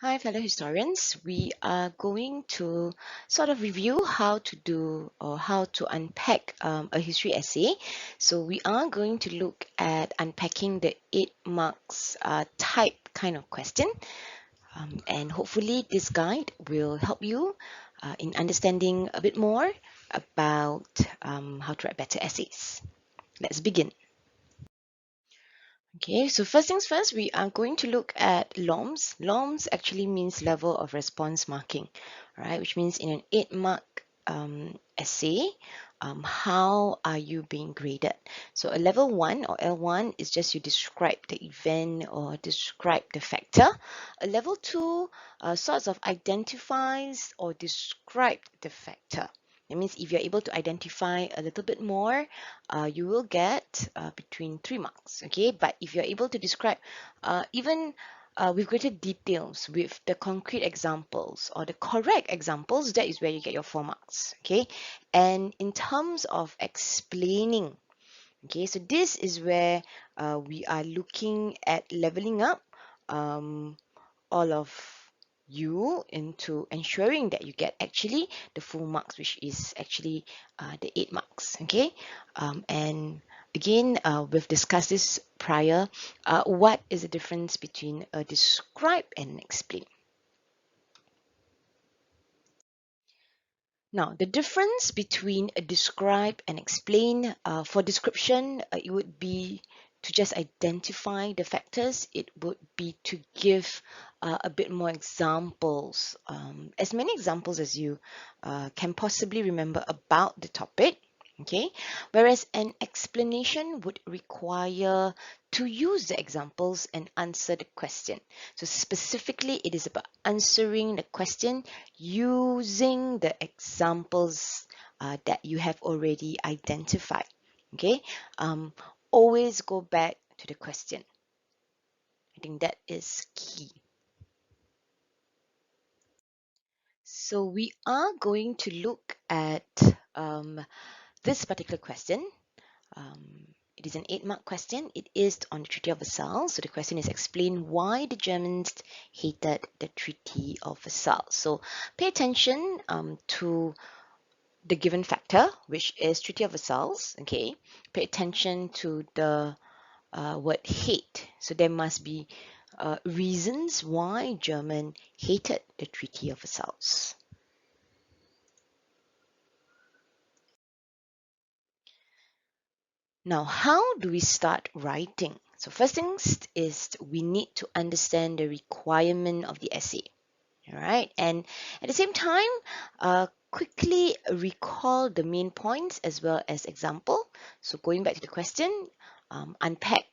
Hi, fellow historians. We are going to sort of review how to do or how to unpack a history essay. So we are going to look at unpacking the 8 marks type kind of question. And hopefully this guide will help you in understanding a bit more about how to write better essays. Let's begin. Okay, so first things first, we are going to look at LOMS. LOMS actually means level of response marking, right? Which means in an 8 mark essay, how are you being graded? So a level 1 or L1 is just you describe the event or describe the factor. A level 2 sorts of identifies or describe the factor. That means if you're able to identify a little bit more, you will get between 3 marks. Okay, but if you're able to describe even with greater details, with the concrete examples or the correct examples, that is where you get your 4 marks. Okay, and in terms of explaining, okay, so this is where we are looking at leveling up all of you into ensuring that you get actually the full marks, which is actually the 8 marks. Okay, and again, we've discussed this prior. What is the difference between a describe and an explain? Now, the difference between a describe and explain, for description, it would be to just identify the factors. It would be to give a bit more examples, as many examples as you can possibly remember about the topic. Okay, whereas an explanation would require to use the examples and answer the question. So specifically, it is about answering the question using the examples that you have already identified. Okay, always go back to the question. I think that is key. So we are going to look at this particular question. It is an 8 mark question. It is on the Treaty of Versailles. So the question is explain why the Germans hated the Treaty of Versailles. So pay attention to the given factor, which is Treaty of Versailles. Okay, pay attention to the word hate. So there must be reasons why German hated the Treaty of Versailles. Now, how do we start writing? So first things is we need to understand the requirement of the essay. All right, and at the same time, quickly recall the main points as well as example. So going back to the question, unpack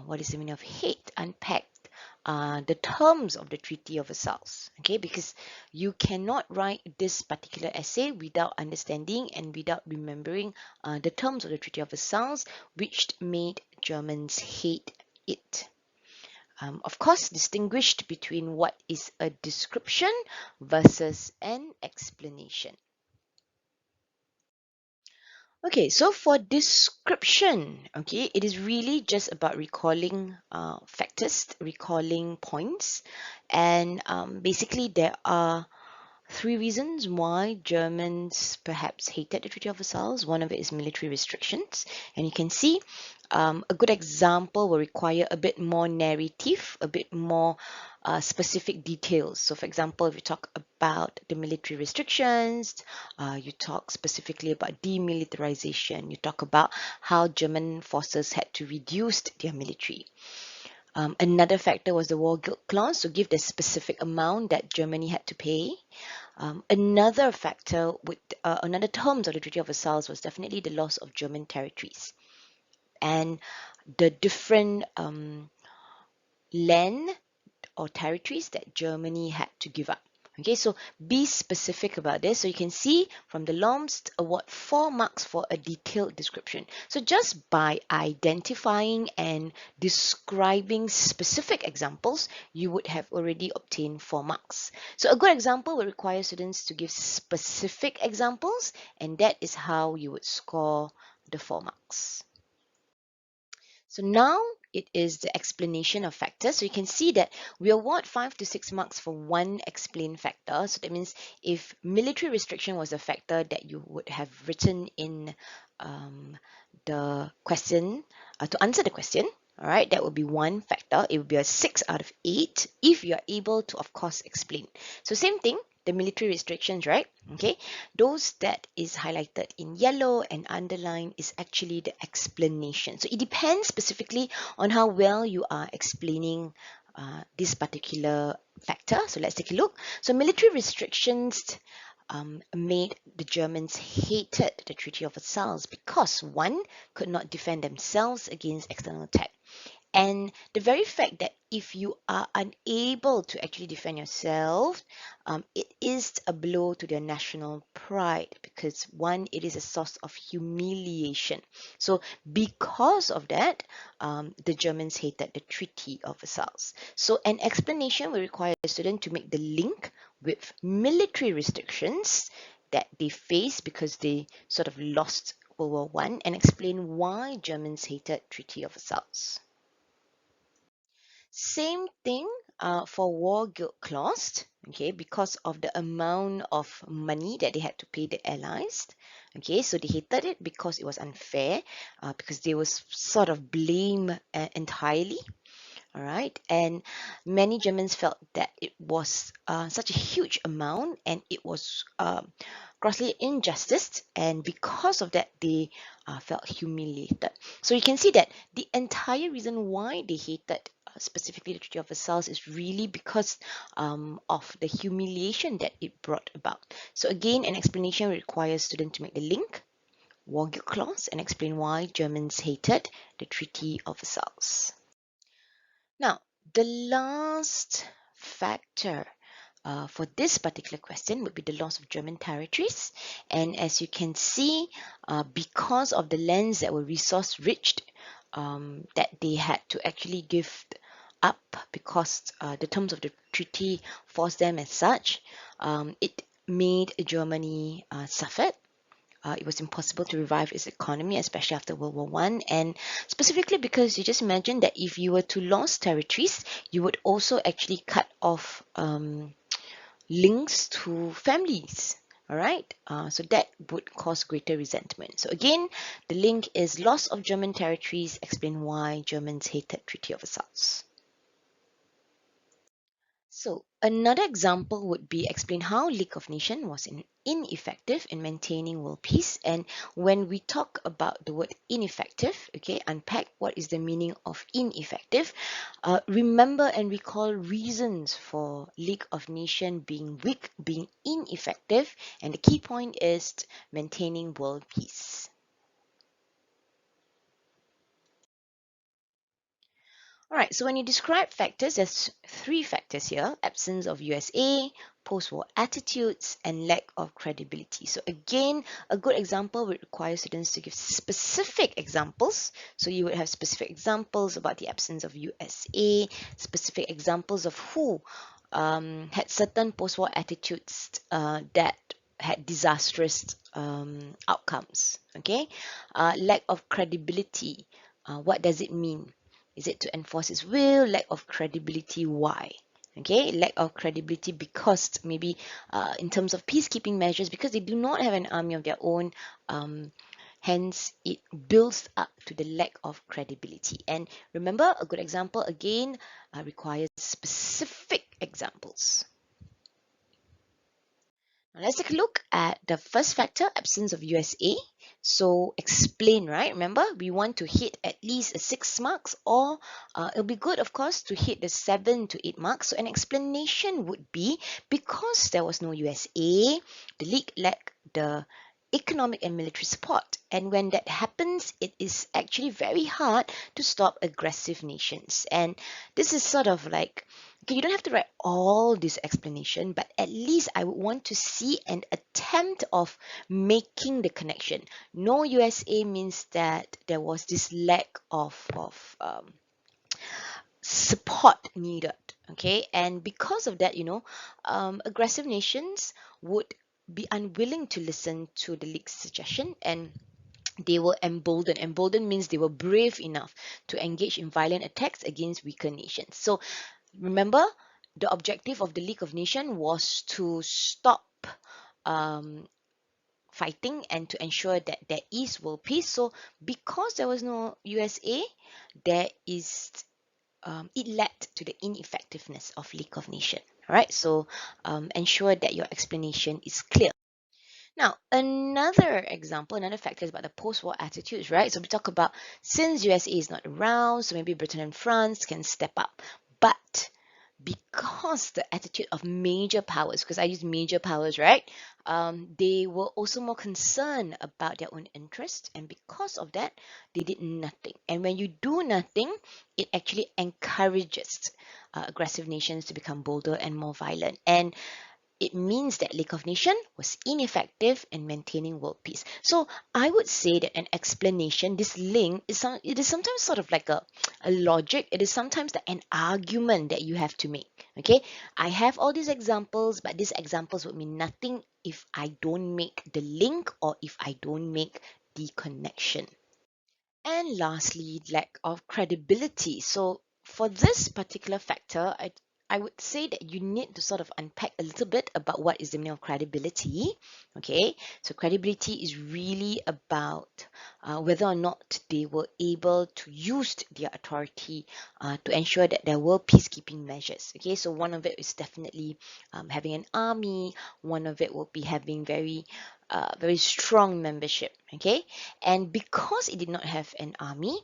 what is the meaning of hate, unpack the terms of the Treaty of Versailles. Okay, because you cannot write this particular essay without understanding and without remembering the terms of the Treaty of Versailles, which made Germans hate it. Of course, distinguished between what is a description versus an explanation. Okay, so for description, okay, it is really just about recalling factors, recalling points, and basically there are 3 reasons why Germans perhaps hated the Treaty of Versailles. One of it is military restrictions. And you can see a good example will require a bit more narrative, a bit more specific details. So for example, if you talk about the military restrictions, you talk specifically about demilitarization, you talk about how German forces had to reduce their military. Another factor was the war guilt clause, so give the specific amount that Germany had to pay. Another factor with another terms of the Treaty of Versailles was definitely the loss of German territories and the different land or territories that Germany had to give up. Okay, so be specific about this. So you can see from the LOMS award 4 marks for a detailed description. So just by identifying and describing specific examples, you would have already obtained 4 marks. So a good example would require students to give specific examples, and that is how you would score the 4 marks. So now it is the explanation of factors. So you can see that we award 5 to 6 marks for one explained factor. So that means if military restriction was a factor that you would have written in the question to answer the question, all right, that would be one factor. It would be a 6 out of 8 if you are able to, of course, explain. So same thing, the military restrictions, right? Okay, those that is highlighted in yellow and underlined is actually the explanation. So it depends specifically on how well you are explaining this particular factor. So let's take a look. So military restrictions made the Germans hated the Treaty of Versailles because one could not defend themselves against external attack. And the very fact that if you are unable to actually defend yourself, it is a blow to their national pride because one, it is a source of humiliation. So because of that, the Germans hated the Treaty of Versailles. So an explanation will require a student to make the link with military restrictions that they face because they sort of lost World War One and explain why Germans hated Treaty of Versailles. Same thing for war guilt clause, okay, because of the amount of money that they had to pay the allies. Okay, so they hated it because it was unfair, because they was sort of blamed entirely. All right, and many Germans felt that it was such a huge amount and it was grossly injustice, and because of that, they felt humiliated. So you can see that the entire reason why they hated specifically the Treaty of Versailles is really because of the humiliation that it brought about. So again, an explanation requires students to make the link, war guilt clause, and explain why Germans hated the Treaty of Versailles. Now, the last factor for this particular question would be the loss of German territories. And as you can see, because of the lands that were resource rich, that they had to actually give up because the terms of the treaty forced them as such, it made Germany suffer. It was impossible to revive its economy, especially after World War One, and specifically because you just imagine that if you were to lose territories, you would also actually cut off links to families. All right, so that would cause greater resentment. So again, the link is loss of German territories. Explain why Germans hated Treaty of Versailles. So another example would be explain how League of Nations was ineffective in maintaining world peace. And when we talk about the word ineffective, okay, unpack what is the meaning of ineffective. Remember and recall reasons for League of Nations being weak, being ineffective, and the key point is maintaining world peace. All right, so when you describe factors, there's three factors here: absence of USA, post-war attitudes, and lack of credibility. So again, a good example would require students to give specific examples. So you would have specific examples about the absence of USA, specific examples of who had certain post-war attitudes that had disastrous outcomes. Okay, lack of credibility. What does it mean? Is it to enforce its will? Lack of credibility, why? Okay, lack of credibility because maybe in terms of peacekeeping measures, because they do not have an army of their own, hence it builds up to the lack of credibility. And remember, a good example again requires specific examples. Now let's take a look at the first factor, absence of USA. So explain, right? Remember, we want to hit at least a 6 marks, or it'll be good, of course, to hit the 7 to 8 marks. So an explanation would be because there was no USA, the league lacked the economic and military support. And when that happens, it is actually very hard to stop aggressive nations. And this is sort of like, okay, you don't have to write all this explanation, but at least I would want to see an attempt of making the connection. No USA means that there was this lack of support needed. Okay, and because of that, aggressive nations would be unwilling to listen to the league's suggestion, and they were emboldened. Emboldened means they were brave enough to engage in violent attacks against weaker nations. So remember, the objective of the League of Nations was to stop um, fighting and to ensure that there is world peace. So because there was no USA, there is it led to the ineffectiveness of League of Nations. All right, so ensure that your explanation is clear. Now, another example, another factor is about the post-war attitudes, right? So we talk about since USA is not around, so maybe Britain and France can step up. But because the attitude of major powers, because I use major powers, right? They were also more concerned about their own interest, and because of that, they did nothing. And when you do nothing, it actually encourages aggressive nations to become bolder and more violent. And it means that League of Nations was ineffective in maintaining world peace. So I would say that an explanation, this link, it is sometimes sort of like a logic. It is sometimes an argument that you have to make. Okay, I have all these examples, but these examples would mean nothing if I don't make the link or if I don't make the connection. And lastly, lack of credibility. So for this particular factor, I would say that you need to sort of unpack a little bit about what is the meaning of credibility. Okay, so credibility is really about whether or not they were able to use their authority to ensure that there were peacekeeping measures. Okay, so one of it is definitely having an army. One of it will be having very strong membership. Okay, and because it did not have an army,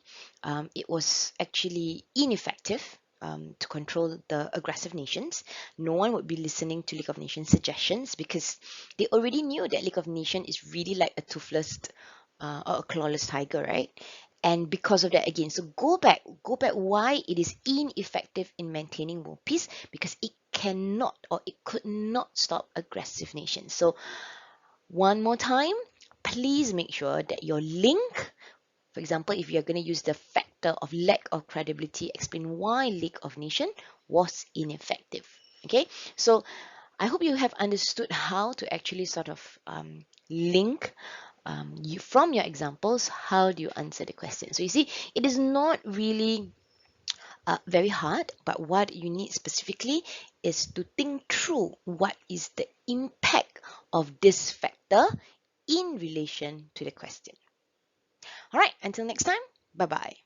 it was actually ineffective to control the aggressive nations. No one would be listening to League of Nations suggestions because they already knew that League of Nations is really like a toothless or a clawless tiger, right? And because of that, again, so go back why it is ineffective in maintaining world peace, because it cannot or it could not stop aggressive nations. So one more time, please make sure that your link, for example, if you're going to use the factor of lack of credibility, explain why League of Nations was ineffective. Okay, so I hope you have understood how to actually sort of link from your examples. How do you answer the question? So you see, it is not really very hard, but what you need specifically is to think through what is the impact of this factor in relation to the question. All right, until next time, bye bye.